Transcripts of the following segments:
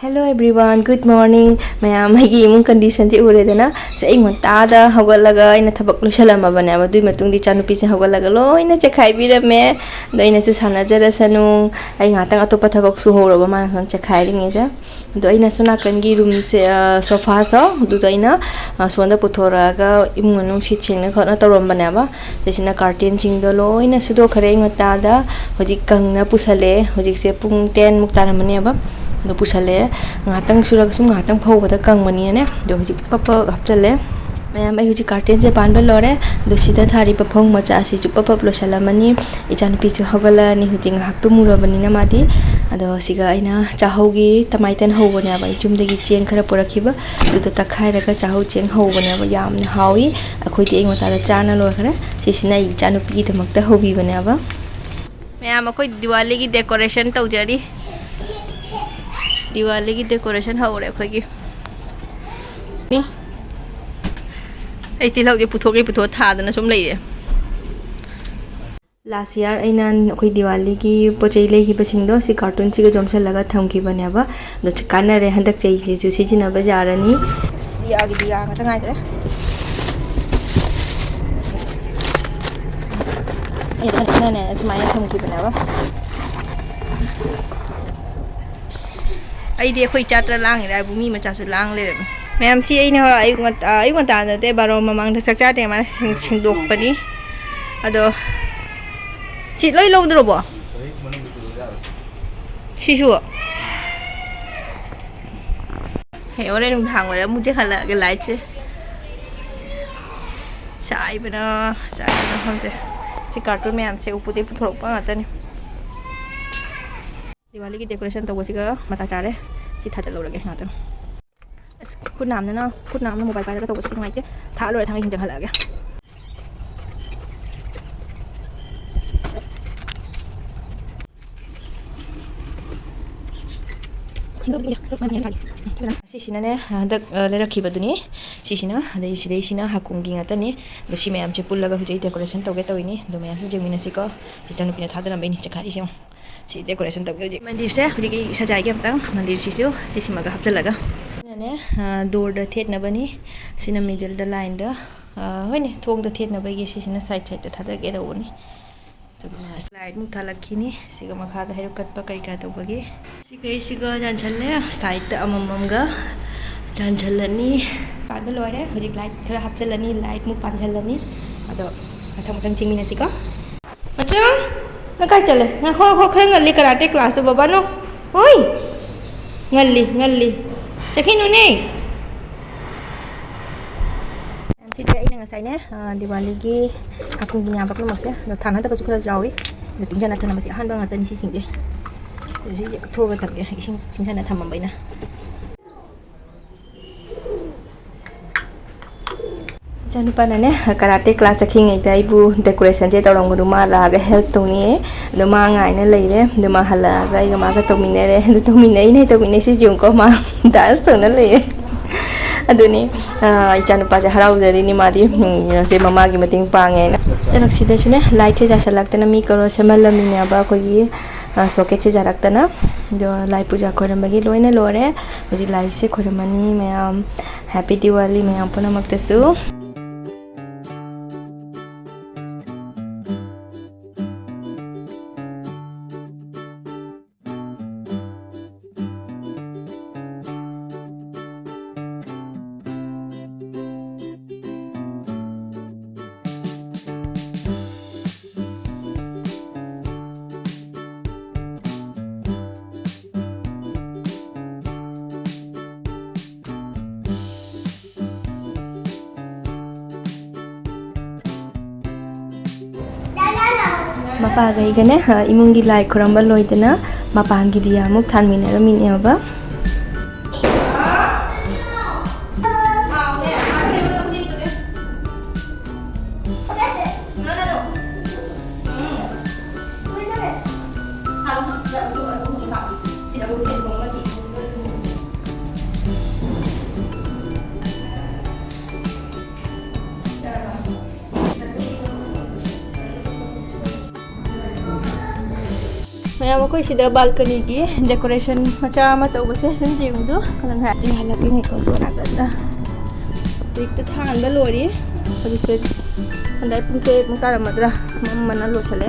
Hello everyone, good morning. Maya magi imong condition ti ure dena. Sa ingon tada hawalaga ina thabak lo salama bana ba dui matung di chanu pi se hawalaga lo ina che khai bi me do ina su sana jara sanu ai ngatang atopa thabak su horo ba ma han che khai ring ida do ina suna kan gi room se sofa so du do ina sonda puthora ga imong nung si ching na khona torom bana ba desina curtain ching do lo ina su do khare ingot tada hoji kang na pusale hoji se pung 10 muk taramani ba do pusale ngatang surag sum ngatang phau bada kang mani ne do ji papa hapchale mayam ai ji curtain se pan ba lore do sida thari pa phong macha si chu papa lo salamani ichan pi chu hawala ni hujing hak tu mura bani na madi ado siga aina chahogi tamaitan ho bani ba chum de gi cheng khara porakhiba do to takhai ra ka chahau cheng ho bani ba yam na hawi akhoi ti eng mata da chana lo khara si sina i chanu pi de makta hobi bani ba mayam akhoi diwali gi decoration tawjari Diwali की decoration हो रहा है अखोई की नी ऐ तिलौ के पुथो थादना सुम लैरे last year ऐना अखोई दिवाली की पोचै लेखि बसिंगदो सि कार्टून सिग जमसल लगा थमखि बनेबा द काना रे हंदक चै सि जु सिजिना बजारनी दिया ngata ngai kre ai ne smaya थमखि बनेबा ai de khoi chatra lang ira bu mi macha su lang le ma'am C I ngata baro mamang da sakcha te ma singdok pani ado si loi lo dro bo si su he ore nung thang ore muje khala ke lai che sai bana hom se si cartoon ma'am से upute puthok pa ngata ni Diwali की decoration तो बसिगा मता चारे सी था चलो लगे हां तो खुद नाम ना मोबाइल पाइला तो बसिगा माइते था लो थांग हिंजन हला गया सिसिना ने हदक ले रखी बदुनी सिसिना दे हाकुंगी ngata ni do si ma'am चे पुल्लगा हुजै डेकोरेशन तोगे तोइनी दो मैम जेमिना सिको सिचन पिना थादरा बेनी चखारि सिम si decoration tau ge mandir se huri ki sajai ge amtang mandir si su si simaga hapchalaga ne door da thet na bani sina middle da line da hoine thong da thet na bai ge si sina side da thada ge da woni to slide mu thalakhini siga makha da heru kat pa kai ka to bagi siga jan challe side da amam ga jan challani pan ba lore huri light thara hapchalani light mu pan challani ado mathang chingmina sika achang na kai chale na kho khai ngali karate class to baba no oi ngali chakinu ne si dai na ngasai ne diwali gi aku gi nyabak no masya no thana ta basukra jawi na tingjana thana masi han ba ngata ni si singde si thoga tak ge ising tingjana thamam baina janu panane karate class akhingai dai bu decoration je tawrong du ma la ga help toni do ma ngai na leire do ma hala ga ga ma ga tomine re do tomine si jung ko ma dance to na le aduni janu pa ja harau jari ni ma di se mama gi mating pange na jarak sida sune light je jasa lagta na mi karo semalami ne ba ko gi socket je jarakta na do light puja koram bagi loina lore hoji light se koramani mayam happy diwali mayam puna maktasu mapa gai gane imungi lai khuramba loidana mapangi dia muk thanmina ra min eba ꯃꯌꯥꯝ ꯑꯩꯈꯣꯏ ꯁꯤꯗ ꯕꯥꯜꯀꯅꯤꯒꯤ decoration ꯃꯆꯥ ꯑꯃ ꯇꯧꯕꯁꯦ ꯁꯨꯝ ꯌꯦꯡꯕꯗꯣ ꯀꯂꯪ ꯍꯥꯏ ꯍꯜꯂꯛꯀꯦ ꯁꯣ ꯅꯥꯀꯟꯗ ꯍꯧꯖꯤꯛꯇ ꯊꯥꯟꯕ ꯂꯣꯏꯔꯤ ꯍꯧꯖꯤꯛꯁꯦ ꯁꯟꯗꯥꯏ ꯄꯨꯡ 8 ꯇꯥꯔꯝꯃꯗ꯭ꯔꯥ ꯃꯝꯃꯅ ꯂꯣꯏꯁꯜꯂꯦ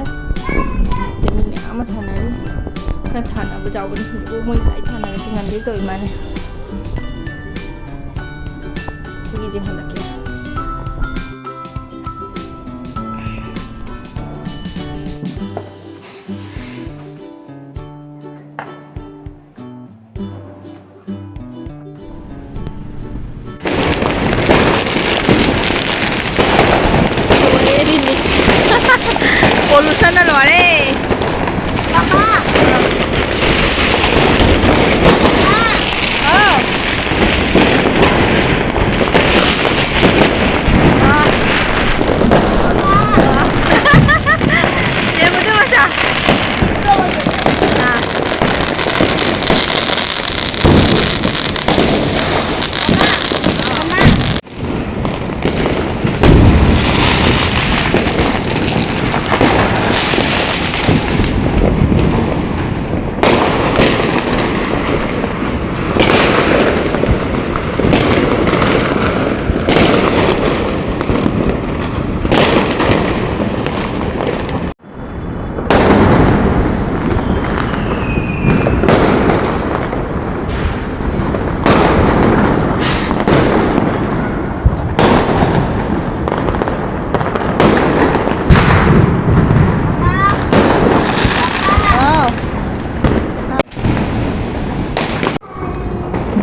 ꯃꯤ ꯃꯌꯥꯝ ꯑꯃ ꯊꯥꯅꯔꯤ ꯈꯔ ꯊꯥꯅꯕ ꯌꯥꯎꯕꯅꯤ ꯃꯣꯏ ꯂꯥꯏ ꯊꯥꯅꯔꯁꯨ ꯉꯟꯗꯦ ꯇꯧꯏ ꯃꯥꯅꯦ ꯑꯩꯒꯤꯁꯦ ꯍꯜꯂꯛꯀꯦ Polusan na lore. Papa. Oh. Dia betul masa. Nah.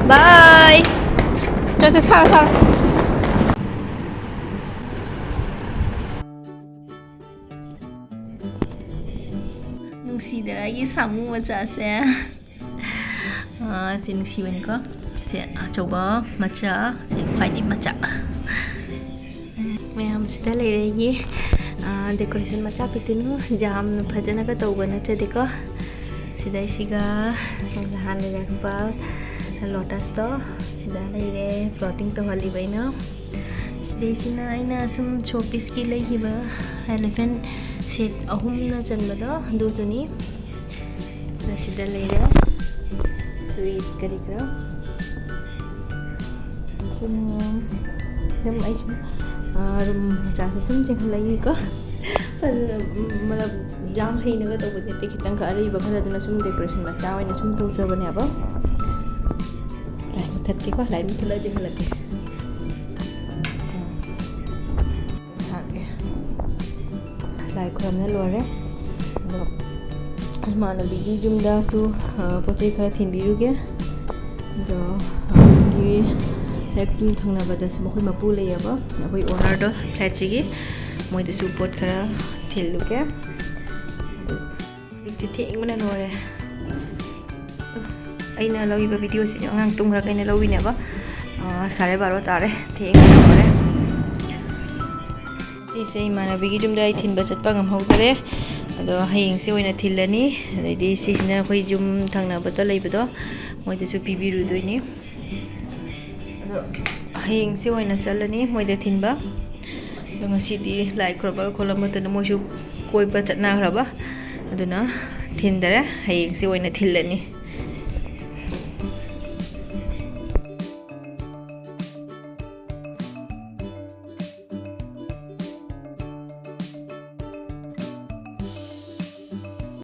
Bye. Thar. Nungsidara yi samu macha se. Se nungsi bani ko. Se achoba macha, se khwaidi macha. Mayam sida leire yi decoration macha pitinu jam phajana ka tawba na chade ko. Sida siga han le rakpa lotus to sida leire floating to hali baina sida sina aina sum showpiece ki leihiba elephant set ahum na chanba do dutuni sida leire sweet kari kra dum ai rum cha sum cheng lai ko मतलब जाम हैनगा तब ते खितंग का अरई बखरा दुना सुम decoration मचा ओइना सुम तौजबने अब लाइ मथत के को लाइ मथला जे हलते लाइ खरमना लोरे दो मानवी की जुमदा सु पोचे खरा थिनबिरुगे दो की हेक तुम थंगना बदस मखोय मपु लेयबा अखोय ओनर दो फ्लैट सिगी मोइदे सपोर्ट खरा थिलुके दिक्ति थेंगना लोरे अइना लौइबा वीडियो से अंगांग तुंगरा कइना लौइनेबा 12:30 तारे थेंगना लोरे सिसे इमानबीगी जुमदा आई थिनबा चटपा ngam अदो हयेंग से ओइना थिलनी अदैदि सिसिना खoi जुम थांनाबतो लैबदो मोइदसु पिबिरुदोइनि अदो हयेंग से ओइना चलनी मोइदे थिनबा अदो ngasidi लाइ खरबा खोलमतन मोइसु कोइबा चटनाखरबा अदुना थिनदरे हयेंग से ओइना थिलनी